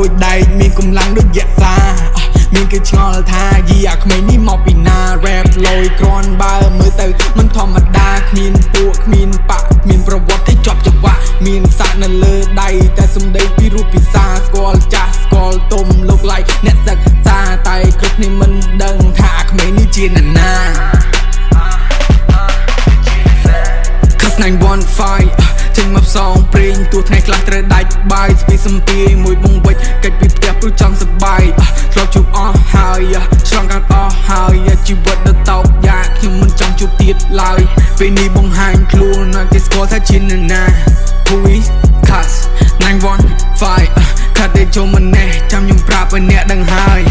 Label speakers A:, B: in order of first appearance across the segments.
A: ยได้มีกำลังด้วยแยะซามีคือชอลท่าอยากไม่นี่มอปีนาแรปลอยกรอนบาร์มือเตอมันธรรมดามีนตัวมีนปะมีนประวัติที่จบจังหวะมีนสะนั่นเลยได้แต่สมเด็จพี่รูปพิซาสกอลจัสกอลต้มลูกไหลเน็ตสักซาไตคลิปนี้มันดังถากไม่นี่จีนนาCause 915ចេញមកផ្សងព្រេងទោះថ្ងៃខ្លះត្រូវដាច់បាយស្ពីសំពីមួយបងវិចកិច្ចពីផ្ទះព្រោះចង់សប្បាយធ្លាប់ជួបអស់ហើយឆ្លងកាត់អស់ហើយជីវិតដល់តោកយ៉ាខ្ញុំមិនចង់ជួបទៀតឡើយពេលនេះបង្ហាញខ្លួនឲ្យគេស្គាល់ថាជានរណា Who is Cause 915ថាតែចូលម្នេះចាំខ្ញុំប្រាប់ឲ្យអ្នកដឹងហើយ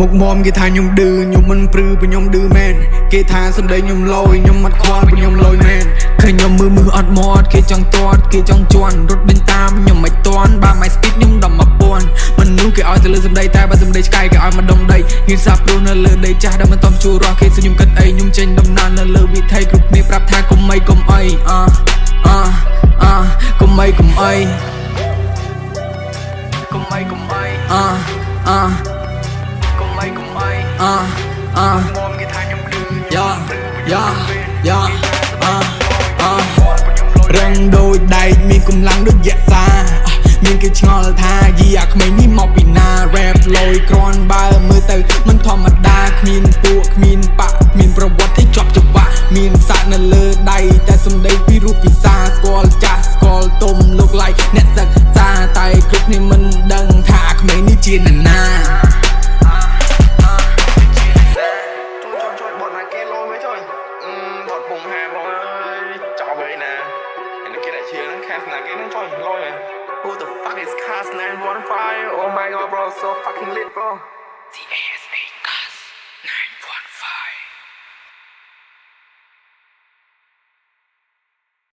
A: មុខមមគេថាខ្ញុំឌឺខ្ញុំមិនព្រឺព្រោះខ្ញុំឌឺមែនគេថាសំដីខ្ញុំលយខ្ញុំអត់ខ្វល់ព្រោះខ្ញុំលយមែនឃើញខ្ញុំមើលអត់មាត់គេចង់ទាត់គេចង់ជន់រត់ដេញតាមខ្ញុំមិនទាន់បើ my speed ខ្ញុំដល់1000មនុស្សគេឲ្យទៅលើសំដីតែបើសំដីឆ្កែគេឲ្យមកដុំដីហ៊ានសាព្រោះនៅលើដីចាស់ដែលមិនតំជួររស់គេសុំខ្ញុំគិតអីខ្ញុំចេញដំណើរនៅលើវិថីគ្រប់គ្នាប្រាប់ថាកុំអីកុំអីកុំអីកុំអីកុំអីកុំអីមុំគេថាខ្ញុំឌឺរឹងដូចដែកមានកម្លាំងដូចយៈសាមានគេឆ្ងល់ថាអាក្មេងនេះមកពីណា rap លយក្រន់បើមើលទៅមិនធម្មតាគ្មានពួកគ្មានបាក់មានប្រវត្តិที่ជាប់ចង្វាក់មានសាក់នៅលើដៃតែសំដីពីរូបពិសាស្គាល់ចាស់ស្គាល់ទុំលោកឡៃអ្នកសិក្សាតែគ្រប់គ្នាមិនដឹងថាអាក្មេងនេះជានរណា
B: Who the fuck is Cast 915? Oh my god, bro, so fucking lit, bro.